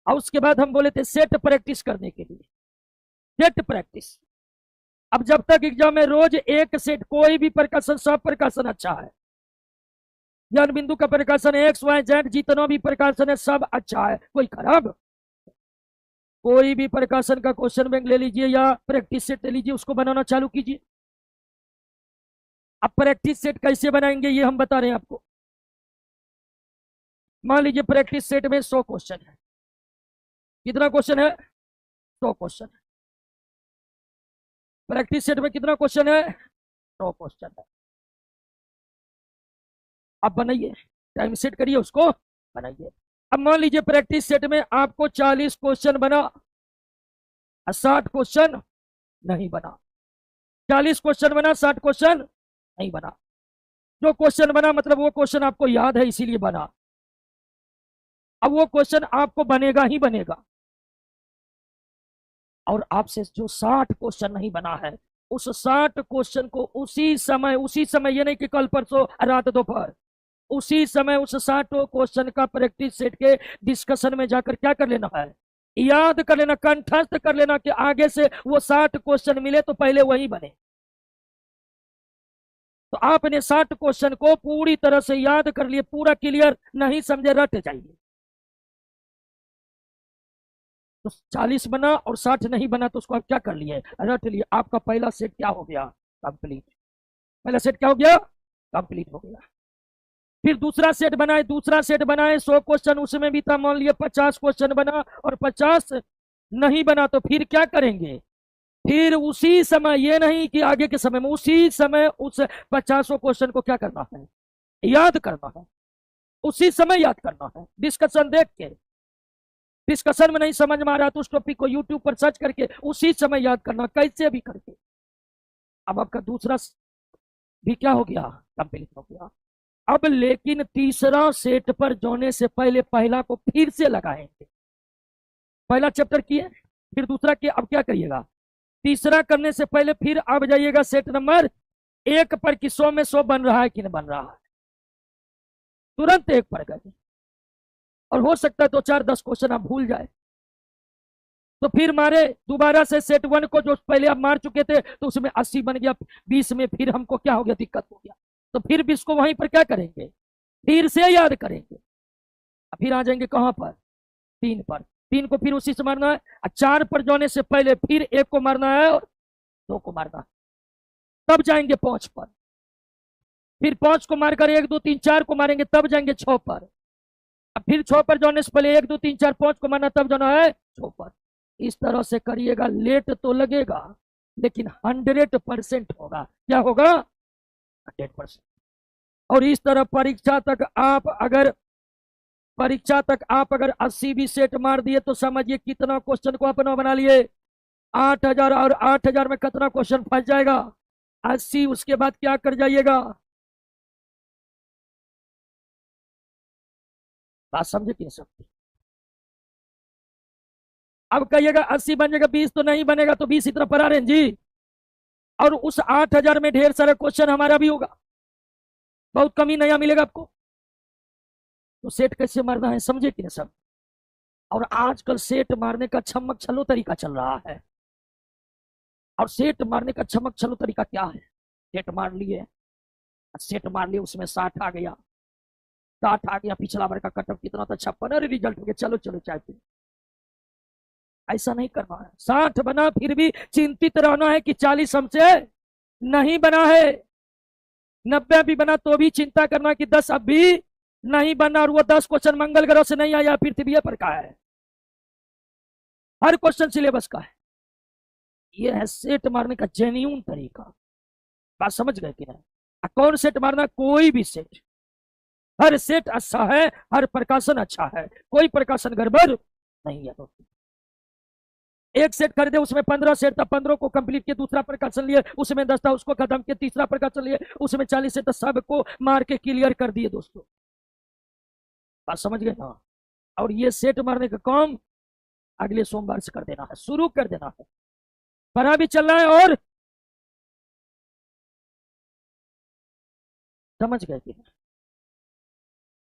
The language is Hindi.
और उसके बाद हम बोले थे सेट प्रैक्टिस करने के लिए, सेट प्रैक्टिस। अब जब तक एग्जाम में रोज एक सेट, कोई भी प्रकाशन, सब प्रकाशन अच्छा है, ज्ञान बिंदु का प्रकाशन एक्स वाई जेड जितना भी प्रकाशन है सब अच्छा है, कोई खराब। कोई भी प्रकाशन का क्वेश्चन बैंक ले लीजिए या प्रैक्टिस सेट ले लीजिए, उसको बनाना चालू कीजिए। अब प्रैक्टिस सेट कैसे बनाएंगे ये हम बता रहे हैं आपको। मान लीजिए प्रैक्टिस सेट में 100 क्वेश्चन है। कितना क्वेश्चन है? 100 क्वेश्चन है। प्रैक्टिस सेट में कितना क्वेश्चन है? 100 क्वेश्चन है। अब बनाइए, टाइम सेट करिए, उसको बनाइए। अब मान लीजिए प्रैक्टिस सेट में आपको 40 क्वेश्चन बना, 60 क्वेश्चन नहीं बना। 40 क्वेश्चन बना, 60 क्वेश्चन नहीं बना। जो क्वेश्चन बना मतलब वो क्वेश्चन आपको याद है इसीलिए बना। अब वो क्वेश्चन आपको बनेगा ही बनेगा। और आपसे जो 60 क्वेश्चन नहीं बना है, उस 60 क्वेश्चन को उसी समय ये नहीं कि कल परसों रात दोपहर, उसी समय उस 60 क्वेश्चन का प्रैक्टिस सेट के डिस्कशन में जाकर क्या कर लेना है? याद कर लेना, कंठस्थ कर लेना कि आगे से वो 60 क्वेश्चन मिले तो पहले वही बने। तो आपने 60 क्वेश्चन को पूरी तरह से याद कर लिए, पूरा क्लियर, नहीं समझे रट जाइए। तो 40 बना और 60 नहीं बना तो उसको आप क्या कर लिए? रट लिए। आपका पहला सेट क्या हो गया? कंप्लीट। पहला सेट क्या हो गया? कंप्लीट हो गया। फिर दूसरा सेट बनाए, 100 क्वेश्चन उसमें भी था, मान लिया 50 क्वेश्चन बना और 50 नहीं बना, तो फिर क्या करेंगे? फिर उसी समय, ये नहीं कि आगे के समय में, उसी समय उस 50 क्वेश्चन को क्या करना है? याद करना है। उसी समय याद करना है, डिस्कशन देख के। डिस्कशन में नहीं समझ में आ रहा तो उस टॉपिक को यूट्यूब पर सर्च करके उसी समय याद करना, कैसे भी करके। अब आपका दूसरा भी क्या हो गया? कंप्लीट हो गया। अब लेकिन तीसरा सेट पर जाने से पहले पहला को फिर से लगाएंगे। पहला चैप्टर किए, फिर दूसरा किए, अब क्या करिएगा? तीसरा करने से पहले फिर अब जाइएगा सेट नंबर 1 पर कि 100 में 100 बन रहा है कि नहीं बन रहा है। तुरंत 1 पर गए, और हो सकता है 2-4-10 क्वेश्चन आप भूल जाए, तो फिर मारे दोबारा से सेट 1 को, जो पहले आप मार चुके थे, तो उसमें 80 बन गया, 20 में फिर हमको क्या हो गया? दिक्कत हो गया। तो फिर 20 को वहीं पर क्या करेंगे? फिर से याद करेंगे। फिर आ जाएंगे कहां पर? 3 पर। 3 को फिर उसी से मारना है। 4 पर जाने से पहले फिर 1 को मारना है और 2 को मारना है। तब जाएंगे 5 पर। फिर 5 को मारकर 1 2 3 4 को मारेंगे, तब जाएंगे 6 पर। अब फिर 6 पर जाने से पहले 1 2 3 4 5 को मारना, तब जाना है 6 पर। इस तरह से करिएगा। लेट तो लगेगा लेकिन 100% होगा। क्या होगा? 100%। और इस तरह परीक्षा तक आप अगर 80 भी सेट मार दिए तो समझिए कितना क्वेश्चन को अपना बना लिए? 8000। और 8000 में कितना क्वेश्चन फंस जाएगा? 80। उसके बाद क्या कर जाइएगा? बात समझे कि नहीं समझे? अब कहिएगा 80 बन जाएगा, 20 तो नहीं बनेगा, तो 20 इतना पढ़ा रहे जी। और उस 8000 में ढेर सारा क्वेश्चन हमारा भी होगा, बहुत कमी नया मिलेगा आपको। तो सेट कैसे मारना है समझे कि नहीं सब? और आजकल सेट मारने का छमक छलो तरीका चल रहा है। और सेट मारने का छमक छलो तरीका क्या है? सेट मार लिए, उसमें 60 आ गया, 60 आ गया, पिछला बार का कटअप कितना था? 56। रिजल्ट हो गया, चलो चलो चाहते। ऐसा नहीं करना है। 60 बना फिर भी चिंतित रहना है कि 40 हमसे नहीं बना है। 90 भी बना तो भी चिंता करना कि 10 अब भी नहीं बना, और वो 10 क्वेश्चन मंगल ग्रह से नहीं आया, पृथ्वी पर का है। हर क्वेश्चन सिलेबस का है। ये है सेट मारने का जेन्यून तरीका। बात समझ गए कि नहीं? कौन सेट मारना? कोई भी सेट। हर सेट अच्छा है, हर प्रकाशन अच्छा है, कोई प्रकाशन गड़बड़ नहीं है। एक सेट खरीदे, उसमें 15 सेट था, 15 को कंप्लीट किया, दूसरा प्रकाशन लिए, उसमें 10 था, उसको खत्म किया, तीसरा प्रकाशन लिए, उसमें 40 सेट था, सबको मार के क्लियर कर दिए दोस्तों। बात समझ गए ना? और ये सेट मारने का काम अगले सोमवार से कर देना है, शुरू कर देना है। पढ़ा भी चल रहा है और समझ गए कि